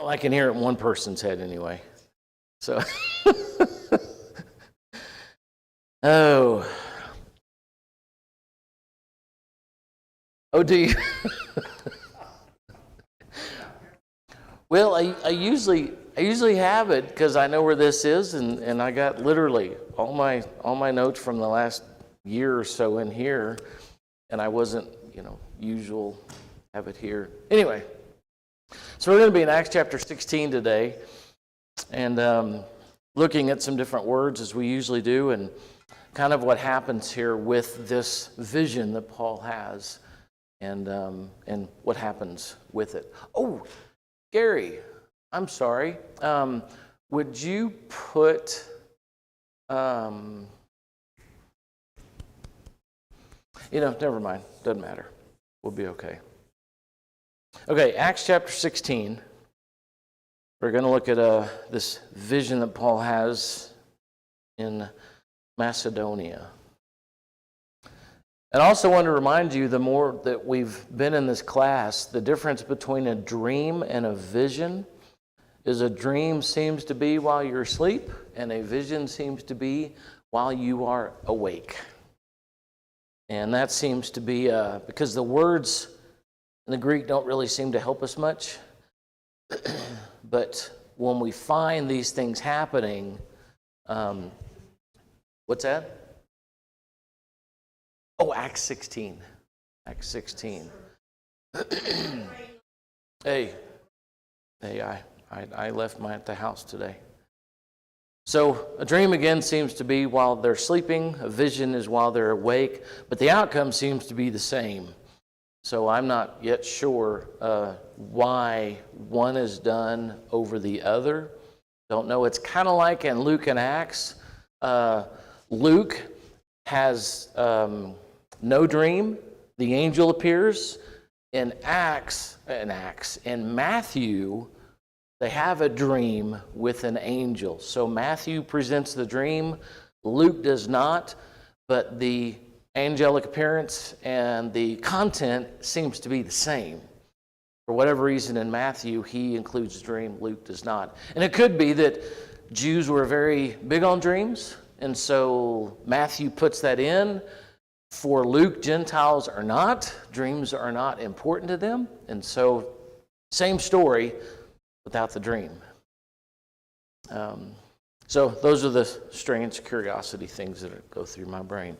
Well, I can hear it in one person's head anyway. So, oh, do you? Well, I usually have it because I know where this is, and I got literally all my notes from the last year or so in here, and I wasn't usual have it here anyway. So we're going to be in Acts chapter 16 today, and looking at some different words as we usually do, and kind of what happens here with this vision that Paul has, and what happens with it. Oh, Gary, I'm sorry. Would you put never mind. Doesn't matter. We'll be okay. Okay, Acts chapter 16. We're going to look at this vision that Paul has in Macedonia. And I also want to remind you, the more that we've been in this class, the difference between a dream and a vision is a dream seems to be while you're asleep, and a vision seems to be while you are awake. And that seems to be because the words in the Greek don't really seem to help us much. But when we find these things happening, what's that? Oh, Acts 16. Acts 16. Hey, I left mine at the house today. So a dream again seems to be while they're sleeping. A vision is while they're awake. But the outcome seems to be the same. So I'm not yet sure why one is done over the other. Don't know. It's kind of like in Luke and Acts. Luke has no dream. The angel appears. In Matthew, they have a dream with an angel. So Matthew presents the dream. Luke does not, but the angelic appearance and the content seems to be the same. For whatever reason, in Matthew, he includes the dream. Luke does not. And it could be that Jews were very big on dreams, and so Matthew puts that in. For Luke, Gentiles are not. Dreams are not important to them. And so, same story without the dream. So those are the strange curiosity things that go through my brain.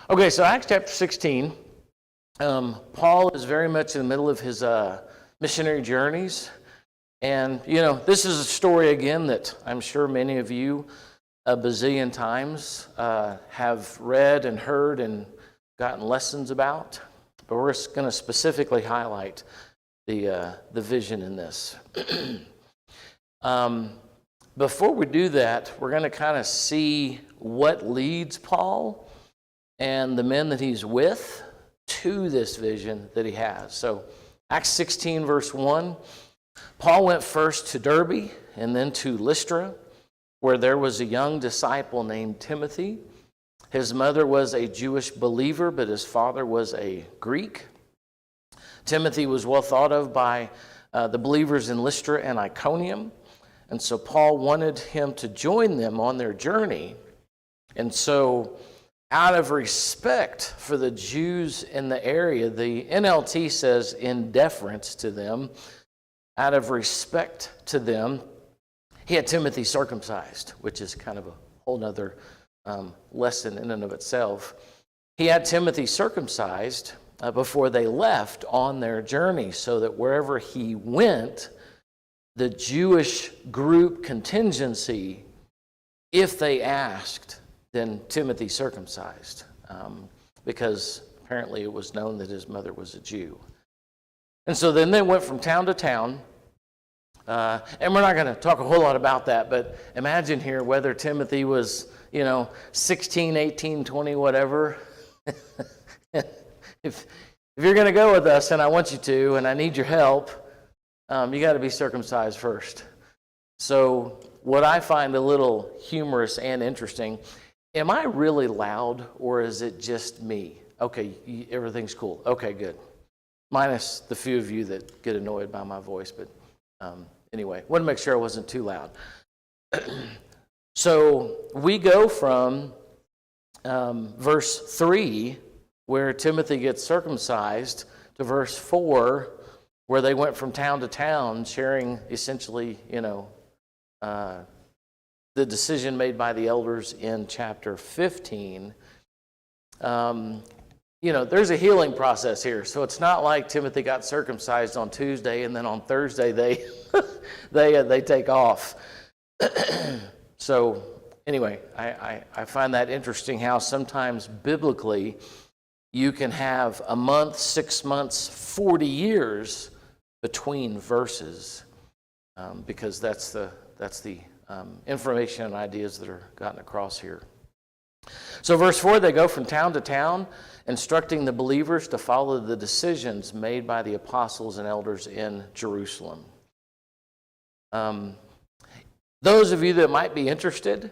Okay, so Acts chapter 16. Paul is very much in the middle of his missionary journeys. And, this is a story, again, that I'm sure many of you a bazillion times have read and heard and gotten lessons about. But we're going to specifically highlight the vision in this. Before we do that, we're going to kind of see what leads Paul and the men that he's with to this vision that he has. So Acts 16, verse 1, Paul went first to Derbe and then to Lystra, where there was a young disciple named Timothy. His mother was a Jewish believer, but his father was a Greek. Timothy was well thought of by the believers in Lystra and Iconium, and so Paul wanted him to join them on their journey. And so, out of respect for the Jews in the area, the NLT says in deference to them, out of respect to them, he had Timothy circumcised, which is kind of a whole other lesson in and of itself. He had Timothy circumcised before they left on their journey, so that wherever he went, the Jewish group contingency, if they asked, then Timothy circumcised, because apparently it was known that his mother was a Jew. And so then they went from town to town. And we're not going to talk a whole lot about that, but imagine here whether Timothy was, 16, 18, 20, whatever. If you're going to go with us, and I want you to, and I need your help, you got to be circumcised first. So what I find a little humorous and interesting, am I really loud, or is it just me? Okay, everything's cool. Okay, good. Minus the few of you that get annoyed by my voice, but Anyway, want to make sure I wasn't too loud. So we go from verse 3, where Timothy gets circumcised, to verse 4, where they went from town to town sharing essentially, the decision made by the elders in chapter 15. There's a healing process here. So it's not like Timothy got circumcised on Tuesday and then on Thursday they take off. So anyway, I find that interesting how sometimes biblically you can have a month, 6 months, 40 years between verses, because that's the information and ideas that are gotten across here. So verse 4, they go from town to town, instructing the believers to follow the decisions made by the apostles and elders in Jerusalem. Those of you that might be interested,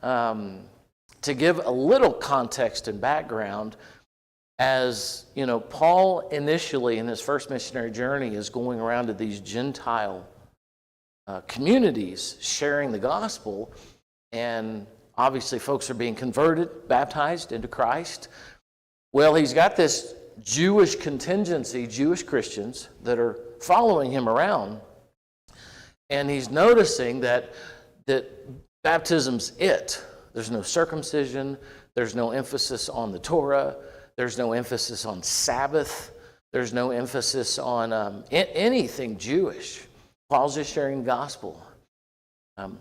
to give a little context and background, as Paul initially in his first missionary journey is going around to these Gentile communities sharing the gospel, and obviously folks are being converted, baptized into Christ. Well, he's got this Jewish contingency, Jewish Christians that are following him around, and he's noticing that baptism's it. There's no circumcision, there's no emphasis on the Torah, there's no emphasis on Sabbath, there's no emphasis on anything Jewish. Paul's just sharing the gospel,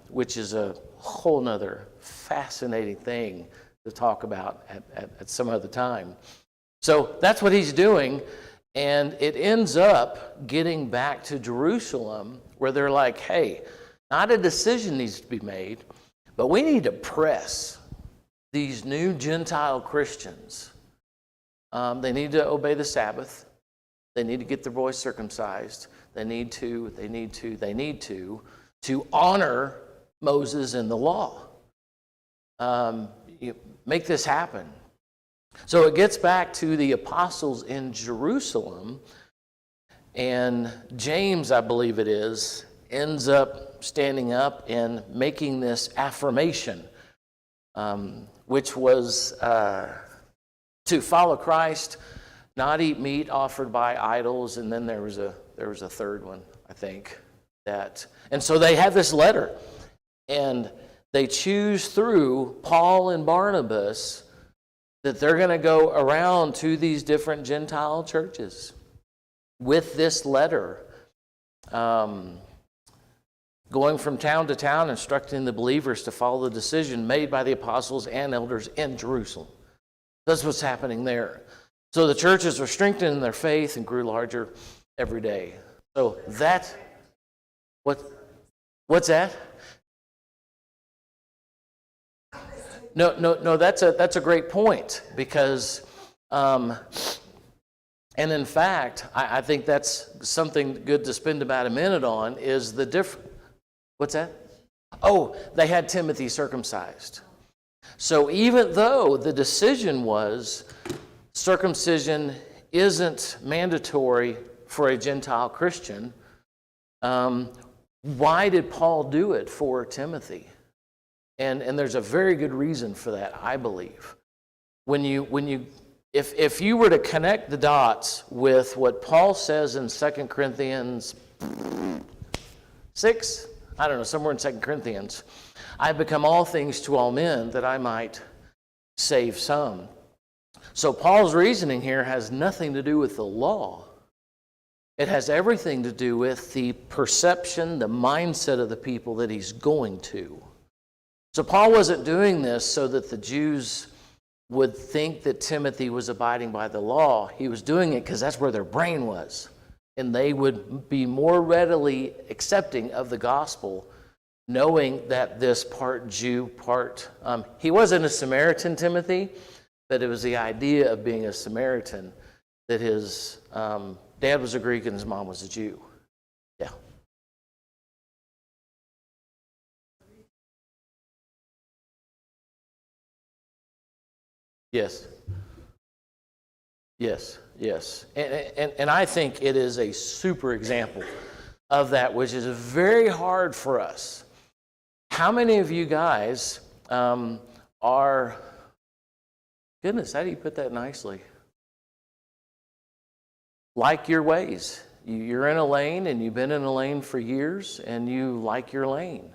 which is a whole nother fascinating thing to talk about at some other time. So that's what he's doing, and it ends up getting back to Jerusalem, where they're like, hey, not a decision needs to be made, but we need to press these new Gentile Christians. They need to obey the Sabbath. They need to get their boys circumcised. They need to honor Moses and the law. Make this happen. So it gets back to the apostles in Jerusalem, and James, I believe it is, ends up standing up and making this affirmation, which was to follow Christ, not eat meat offered by idols, and then there was a third one, I think. And so they have this letter, and they choose through Paul and Barnabas that they're going to go around to these different Gentile churches with this letter, going from town to town, instructing the believers to follow the decision made by the apostles and elders in Jerusalem. That's what's happening there. So the churches were strengthened in their faith and grew larger every day. So what's that? No, that's a great point, because, and in fact, I think that's something good to spend about a minute on, is the difference. What's that? Oh, they had Timothy circumcised. So even though the decision was circumcision isn't mandatory for a Gentile Christian, why did Paul do it for Timothy? And there's a very good reason for that, I believe. If you were to connect the dots with what Paul says in 2 Corinthians 6, I don't know, somewhere in 2 Corinthians, I've become all things to all men that I might save some. So Paul's reasoning here has nothing to do with the law. It has everything to do with the perception, the mindset of the people that he's going to. So Paul wasn't doing this so that the Jews would think that Timothy was abiding by the law. He was doing it because that's where their brain was. And they would be more readily accepting of the gospel, knowing that this part Jew, part... he wasn't a Samaritan, Timothy, but it was the idea of being a Samaritan, that his dad was a Greek and his mom was a Jew. Yeah. Yes. And I think it is a super example of that, which is very hard for us. How many of you guys are, goodness, how do you put that nicely? Like your ways. You're in a lane and you've been in a lane for years and you like your lane.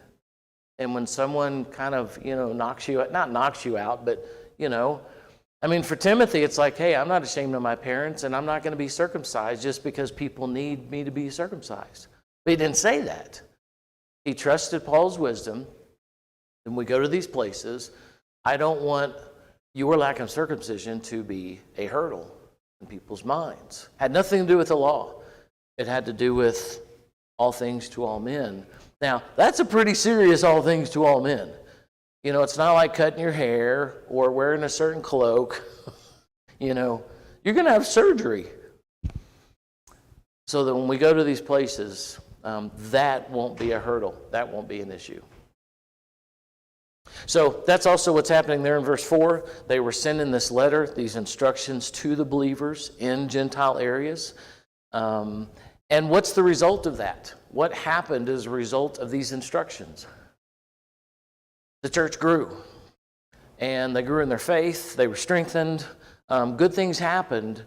And when someone kind of, knocks you out, not knocks you out, but, for Timothy, it's like, hey, I'm not ashamed of my parents and I'm not going to be circumcised just because people need me to be circumcised. But he didn't say that. He trusted Paul's wisdom. And we go to these places. I don't want your lack of circumcision to be a hurdle in people's minds. Had nothing to do with the law. It had to do with all things to all men. Now, that's a pretty serious all things to all men. It's not like cutting your hair or wearing a certain cloak. You're going to have surgery. So that when we go to these places, that won't be a hurdle. That won't be an issue. So that's also what's happening there in verse 4. They were sending this letter, these instructions to the believers in Gentile areas. And what's the result of that? What happened as a result of these instructions? The church grew. And they grew in their faith. They were strengthened. Good things happened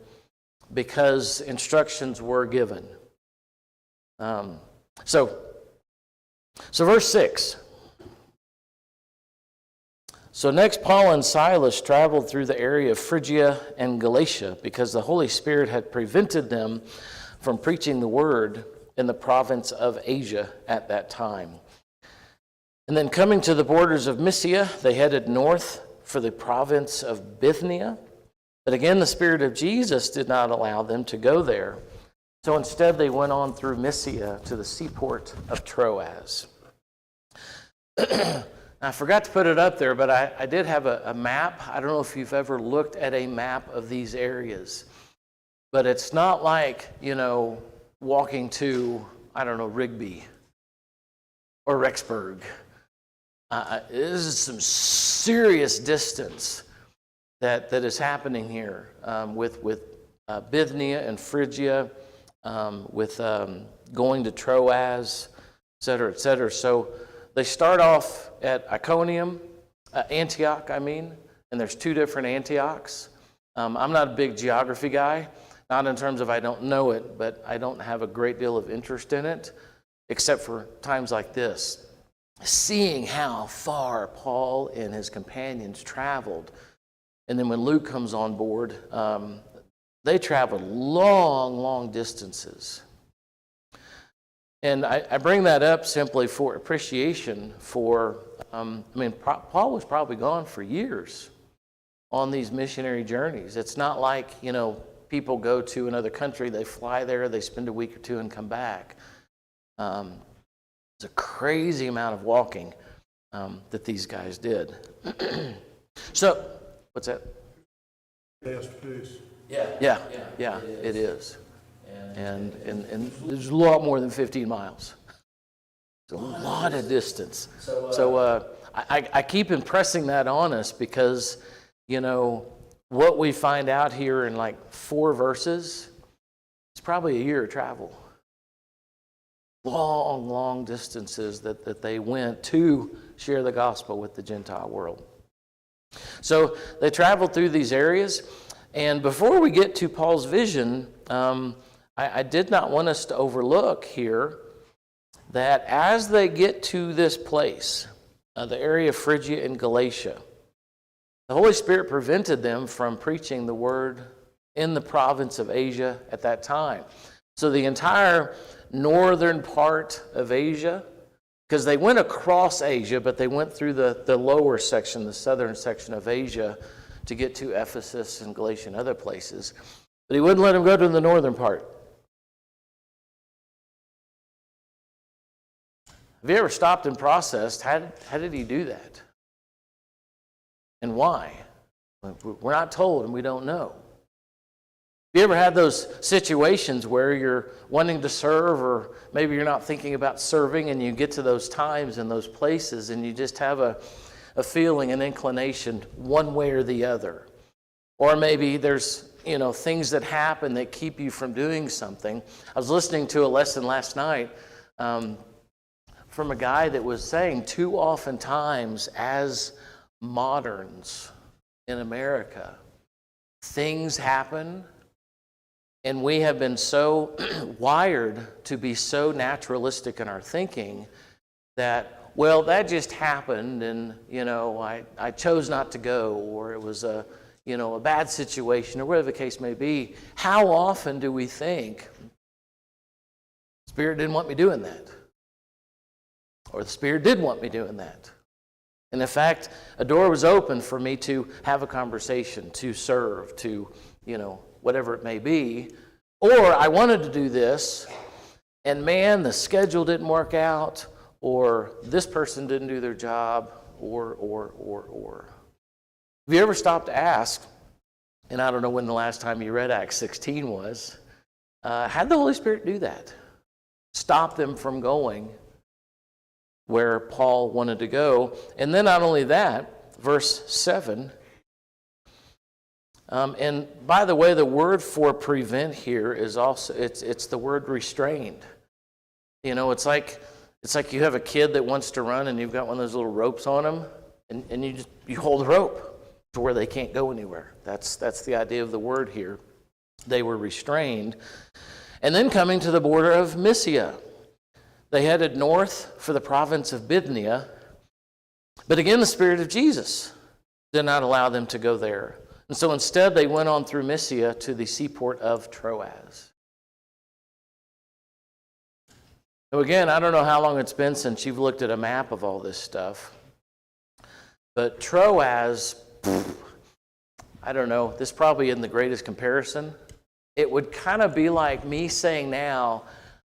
because instructions were given. So verse 6. So next, Paul and Silas traveled through the area of Phrygia and Galatia because the Holy Spirit had prevented them from preaching the word in the province of Asia at that time. And then coming to the borders of Mysia, they headed north for the province of Bithynia. But again, the Spirit of Jesus did not allow them to go there. So instead, they went on through Mysia to the seaport of Troas. I forgot to put it up there, but I did have a map. I don't know if you've ever looked at a map of these areas. But it's not like, walking to, Rigby or Rexburg. This is some serious distance that is happening here with Bithynia and Phrygia, with going to Troas, et cetera, et cetera. So they start off at Antioch, and there's two different Antiochs. I'm not a big geography guy, not in terms of I don't know it, but I don't have a great deal of interest in it, except for times like this. Seeing how far Paul and his companions traveled. And then when Luke comes on board, they traveled long, long distances. And I bring that up simply for appreciation for, Paul was probably gone for years on these missionary journeys. It's not like, people go to another country, they fly there, they spend a week or two and come back. It's a crazy amount of walking that these guys did. So, what's that? Fast pace. Yeah, it is. And there's a lot more than 15 miles. It's a lot of distance. So I keep impressing that on us because, what we find out here in like 4 verses, it's probably a year of travel. Long, long distances that they went to share the gospel with the Gentile world. So they traveled through these areas. And before we get to Paul's vision, I did not want us to overlook here that as they get to this place, the area of Phrygia and Galatia, the Holy Spirit prevented them from preaching the word in the province of Asia at that time. So the entire northern part of Asia, because they went across Asia, but they went through the lower section, the southern section of Asia, to get to Ephesus and Galatia and other places. But he wouldn't let them go to the northern part. Have you ever stopped and processed, how did he do that? And why? We're not told and we don't know. Have you ever had those situations where you're wanting to serve, or maybe you're not thinking about serving, and you get to those times and those places and you just have a feeling, an inclination, one way or the other? Or maybe there's things that happen that keep you from doing something. I was listening to a lesson last night from a guy that was saying too often times as moderns in America, things happen, and we have been so wired to be so naturalistic in our thinking that, well, that just happened, and I chose not to go, or it was a bad situation, or whatever the case may be. How often do we think, Spirit didn't want me doing that, or the Spirit did want me doing that? And in fact, a door was open for me to have a conversation, to serve, to, whatever it may be. Or I wanted to do this, and man, the schedule didn't work out, or this person didn't do their job, or. Have you ever stopped to ask, and I don't know when the last time you read Acts 16 was, how'd the Holy Spirit do that? Stop them from going where Paul wanted to go. And then not only that, verse 7, and by the way, the word for prevent here is also, it's the word restrained. It's like you have a kid that wants to run and you've got one of those little ropes on them, and you hold the rope to where they can't go anywhere. That's the idea of the word here. They were restrained. And then coming to the border of Mysia, they headed north for the province of Bithynia, but again, the Spirit of Jesus did not allow them to go there. And so instead, they went on through Mysia to the seaport of Troas. So again, I don't know how long it's been since you've looked at a map of all this stuff, but Troas, I don't know, this probably isn't the greatest comparison. It would kind of be like me saying now,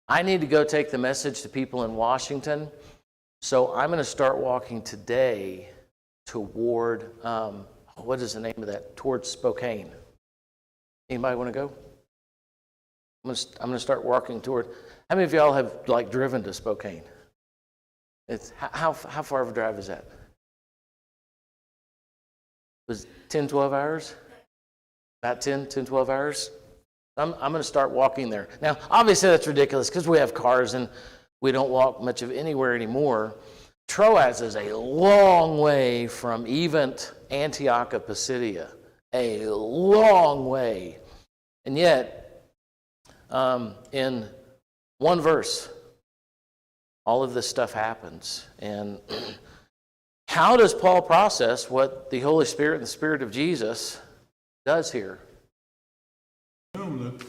I need to go take the message to people in Washington, so I'm going to start walking today toward, what is the name of that? Towards Spokane. Anybody want to go? I'm going to start walking toward. How many of y'all have driven to Spokane? It's how far of a drive is that? Was 10, 12 hours? About 10, 12 hours? I'm going to start walking there. Now, obviously that's ridiculous because we have cars and we don't walk much of anywhere anymore. Troas is a long way from even Antioch of Pisidia. A long way. And yet, in one verse, all of this stuff happens. And how does Paul process what the Holy Spirit and the Spirit of Jesus does here? That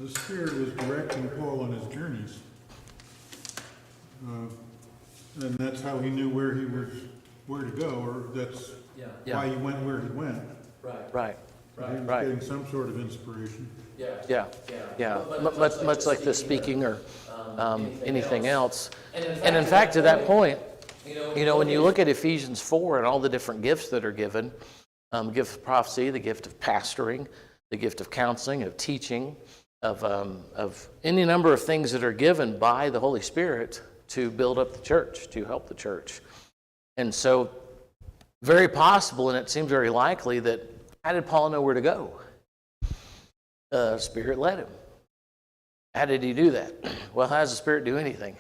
the Spirit was directing Paul on his journeys. And that's how he knew where to go, or that's why he went where he went. Right. He was getting some sort of inspiration. Yeah. Much like the speaking or anything else. And in fact, to that point, when you look at Ephesians 4 and all the different gifts that are given, the gift of prophecy, the gift of pastoring, the gift of counseling, of teaching, of any number of things that are given by the Holy Spirit to build up the church, to help the church. And so, very possible, and it seems very likely, that how did Paul know where to go? Spirit led him. How did he do that? Well, how does the Spirit do anything?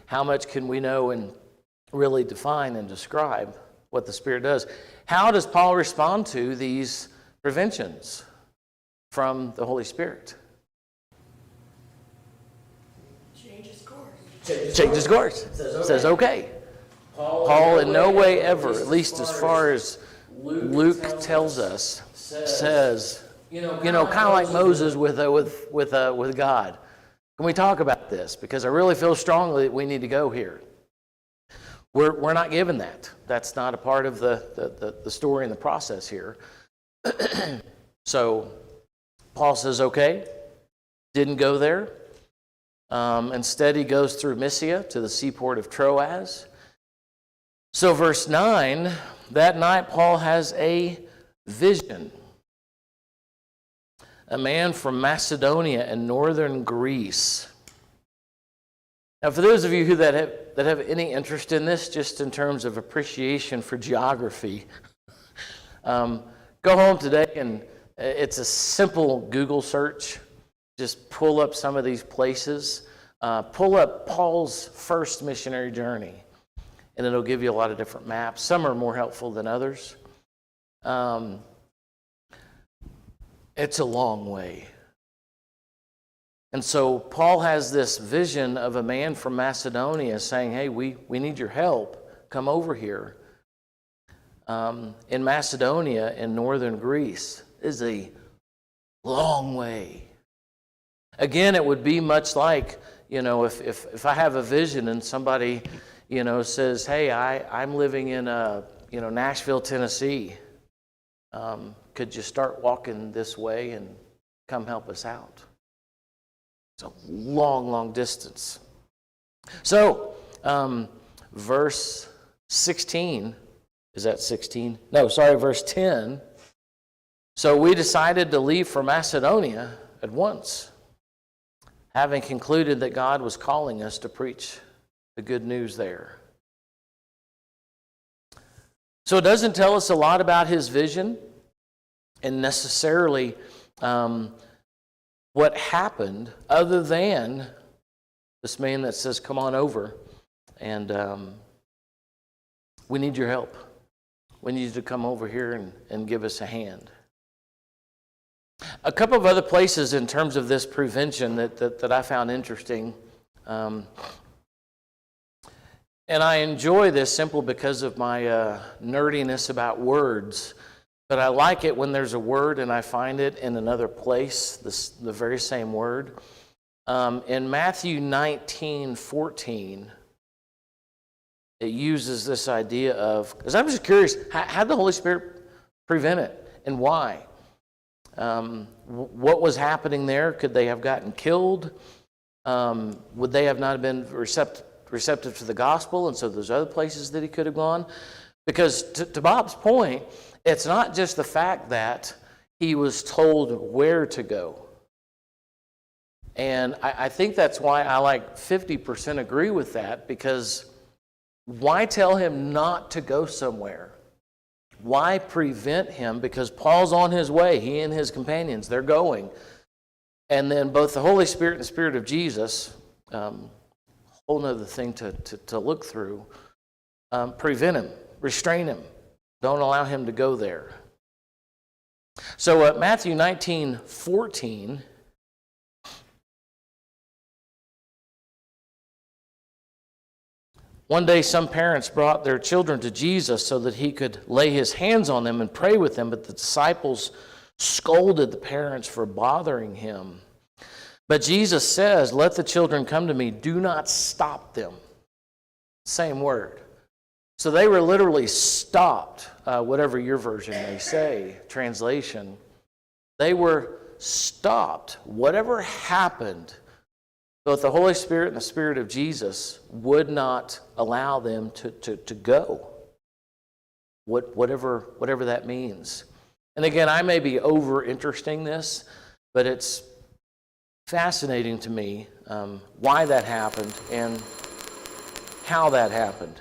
How much can we know and really define and describe what the Spirit does? How does Paul respond to these preventions from the Holy Spirit? Change his course. Says okay. Paul in no way ever, at least as far as Luke tells us, says, kind of like Moses with God. Can we talk about this? Because I really feel strongly that we need to go here. We're not given that. That's not a part of the story and the process here. So Paul says, okay, didn't go there. Instead, he goes through Mysia to the seaport of Troas. So verse 9, that night Paul has a vision. A man from Macedonia and northern Greece. Now, for those of you that have any interest in this, just in terms of appreciation for geography, go home today and it's a simple Google search. just pull up some of these places. Pull up Paul's first missionary journey, and it'll give you a lot of different maps. Some are more helpful than others. It's a long way. And so Paul has this vision of a man from Macedonia saying, hey, we need your help. Come over here. In Macedonia, in northern Greece, is a long way. Again, it would be much like, if I have a vision and somebody, says, hey, I'm living in, Nashville, Tennessee. Could you start walking this way and come help us out? It's a long, long distance. So, verse 16, is that 16? No, sorry, verse 10. So we decided to leave for Macedonia at once, having concluded that God was calling us to preach the good news there. So it doesn't tell us a lot about his vision and necessarily what happened, other than this man that says, come on over, and we need your help. We need you to come over here and give us a hand. A couple of other places in terms of this prevention that I found interesting. And I enjoy this simply because of my nerdiness about words. But I like it when there's a word and I find it in another place, the very same word. In Matthew 19:14, it uses this idea of, because I'm just curious, how did the Holy Spirit prevent it and why? What was happening there? Could they have gotten killed? Would they have not been receptive to the gospel? And so there's other places that he could have gone. Because to Bob's point, it's not just the fact that he was told where to go. And I think that's why I like 50% agree with that, because why tell him not to go somewhere? Why prevent him? Because Paul's on his way. He and his companions, they're going. And then both the Holy Spirit and the Spirit of Jesus, whole nother thing to look through, prevent him, restrain him. Don't allow him to go there. So at Matthew 19:14, one day some parents brought their children to Jesus so that he could lay his hands on them and pray with them, but the disciples scolded the parents for bothering him. But Jesus says, let the children come to me, do not stop them. Same word. So they were literally stopped, whatever your version may say, translation. They were stopped. Whatever happened, both the Holy Spirit and the Spirit of Jesus would not allow them to go, whatever that means. And again, I may be over-interesting this, but it's fascinating to me why that happened and how that happened.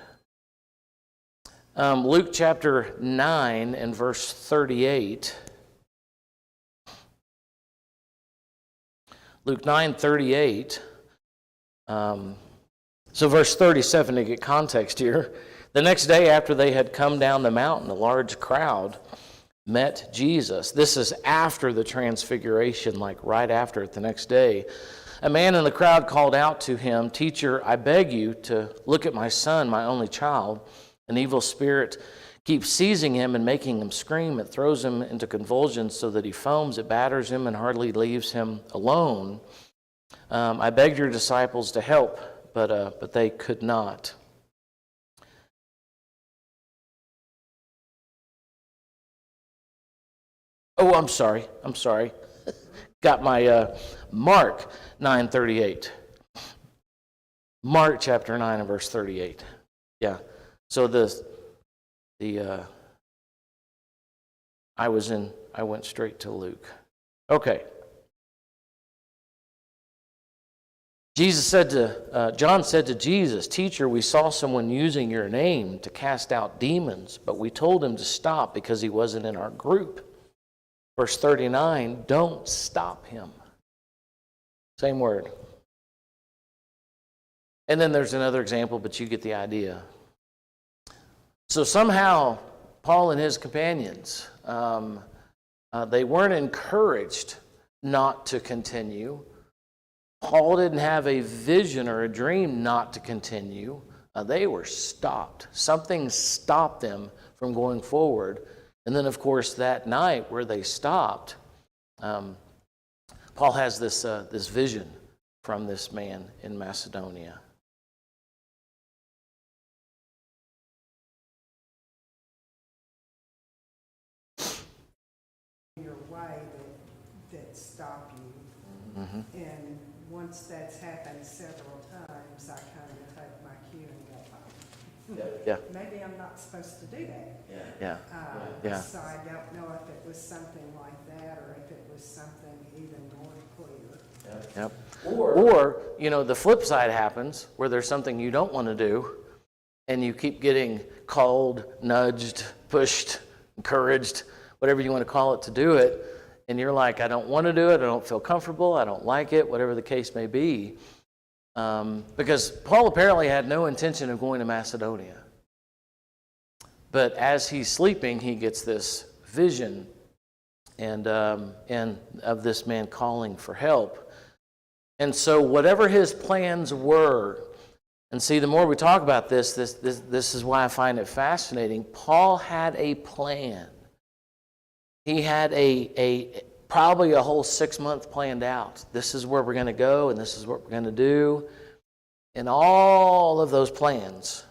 Luke chapter 9 and verse 38. Luke 9:38. So verse 37, to get context here. The next day after they had come down the mountain, a large crowd met Jesus. This is after the transfiguration, like right after it, the next day. A man in the crowd called out to him, "Teacher, I beg you to look at my son, my only child. An evil spirit keeps seizing him and making him scream. It throws him into convulsions so that he foams. It batters him and hardly leaves him alone. I begged your disciples to help, but they could not." Oh, I'm sorry. Got my Mark 9:38. Mark chapter 9 and verse 38. Yeah. So I went straight to Luke. Okay. John said to Jesus, "Teacher, we saw someone using your name to cast out demons, but we told him to stop because he wasn't in our group." Verse 39, don't stop him. Same word. And then there's another example, but you get the idea. So somehow, Paul and his companions, they weren't encouraged not to continue. Paul didn't have a vision or a dream not to continue. They were stopped. Something stopped them from going forward. And then, of course, that night where they stopped, Paul has this vision from this man in Macedonia. Your way that stop you. Mm-hmm. And once that's happened several times, I kind of take my cue and go, oh, Yeah. maybe I'm not supposed to do that. Yeah. So I don't know if it was something like that or if it was something even more clear. Yep. Or, the flip side happens where there's something you don't want to do and you keep getting called, nudged, pushed, encouraged, whatever you want to call it, to do it. And you're like, I don't want to do it. I don't feel comfortable. I don't like it, whatever the case may be. Because Paul apparently had no intention of going to Macedonia. But as he's sleeping, he gets this vision and of this man calling for help. And so whatever his plans were, and see, the more we talk about this is why I find it fascinating. Paul had a plan. He had probably a whole 6 month planned out. This is where we're going to go, and this is what we're going to do. And all of those plans,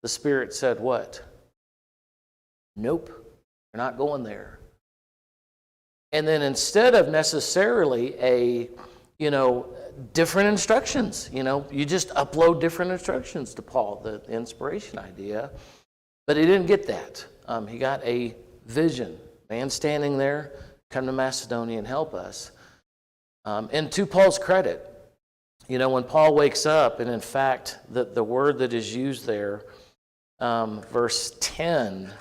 the Spirit said what? Nope, we're not going there. And then instead of necessarily different instructions, you just upload different instructions to Paul, the inspiration idea. But he didn't get that. He got a vision. Man standing there, come to Macedonia and help us. And to Paul's credit, when Paul wakes up, and in fact, the word that is used there, verse 10,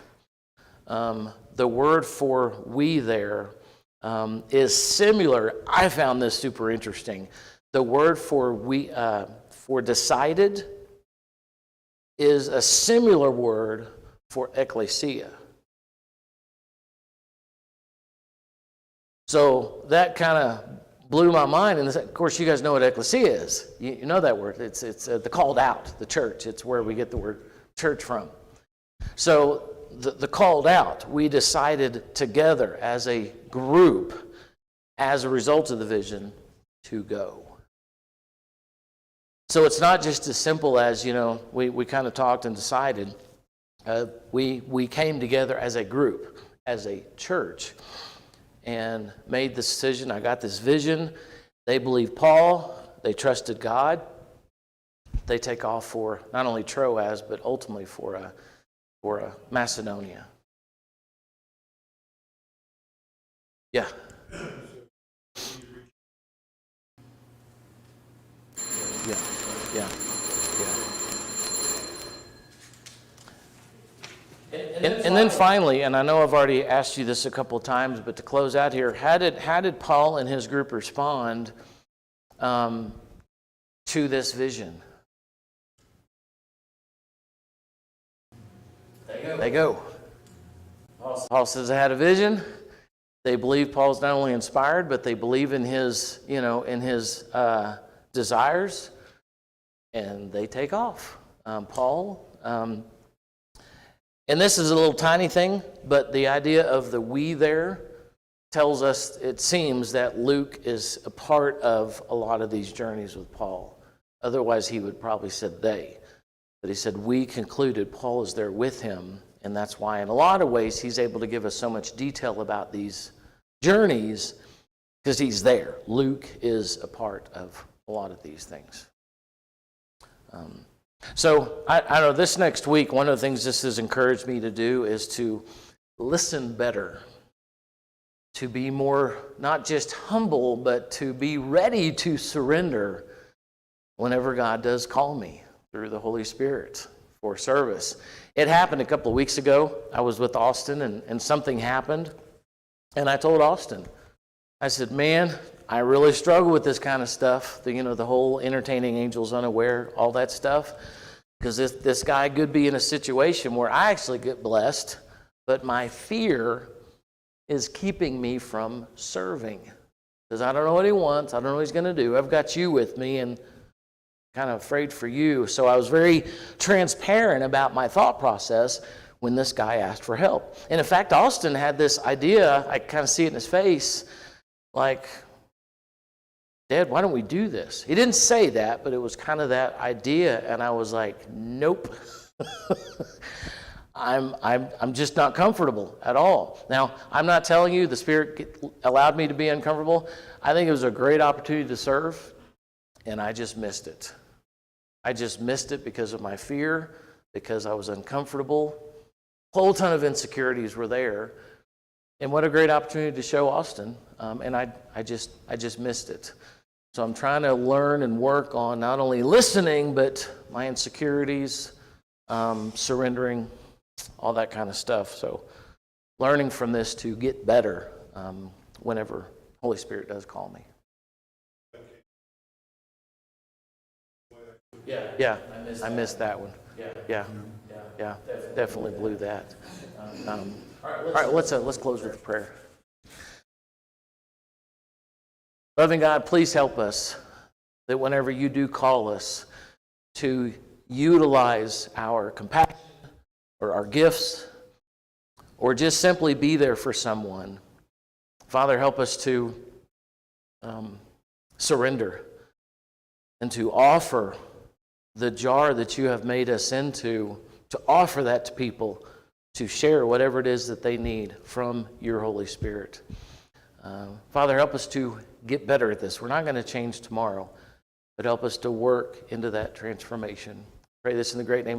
the word for we there is similar. I found this super interesting. The word for we, for decided, is a similar word for ecclesia. So that kind of blew my mind. And of course, you guys know what ecclesia is. You know that word. It's the called out, the church. It's where we get the word church from. So the called out, we decided together as a group, as a result of the vision, to go. So it's not just as simple as, we kind of talked and decided. We came together as a group, as a church, and made the decision. I got this vision. They believed Paul. They trusted God. They take off for not only Troas, but ultimately for Macedonia. Yeah. Yeah. And then finally, and I know I've already asked you this a couple of times, but to close out here, how did Paul and his group respond to this vision? They go. Paul says, I had a vision. They believe Paul's not only inspired, but they believe in his, desires, and they take off. Paul, and this is a little tiny thing, but the idea of the we there tells us, it seems that Luke is a part of a lot of these journeys with Paul. Otherwise, he would probably said they. But he said, we concluded Paul is there with him, and that's why in a lot of ways he's able to give us so much detail about these journeys, because he's there. Luke is a part of a lot of these things. So I know this next week, one of the things this has encouraged me to do is to listen better, to be more, not just humble, but to be ready to surrender whenever God does call me through the Holy Spirit for service. It happened a couple of weeks ago. I was with Austin and something happened. And I told Austin, I said, man, I really struggle with this kind of stuff, the whole entertaining angels unaware, all that stuff, because this guy could be in a situation where I actually get blessed, but my fear is keeping me from serving, because I don't know what he wants, I don't know what he's going to do. I've got you with me, and kind of afraid for you. So I was very transparent about my thought process when this guy asked for help. And in fact, Austin had this idea, I kind of see it in his face, like, Dad, why don't we do this? He didn't say that, but it was kind of that idea, and I was like, nope. I'm just not comfortable at all. Now, I'm not telling you the Spirit allowed me to be uncomfortable. I think it was a great opportunity to serve, and I just missed it. I just missed it because of my fear, because I was uncomfortable. A whole ton of insecurities were there. And what a great opportunity to show Austin. And I just missed it. So I'm trying to learn and work on not only listening, but my insecurities, surrendering, all that kind of stuff. So learning from this to get better whenever Holy Spirit does call me. Yeah, I missed that one. Yeah, definitely blew that. All right, let's close with a prayer. Loving God, please help us that whenever you do call us to utilize our compassion or our gifts or just simply be there for someone, Father, help us to surrender and to offer the jar that you have made us into, to offer that to people, to share whatever it is that they need from your Holy Spirit. Father, help us to get better at this. We're not going to change tomorrow, but help us to work into that transformation. Pray this in the great name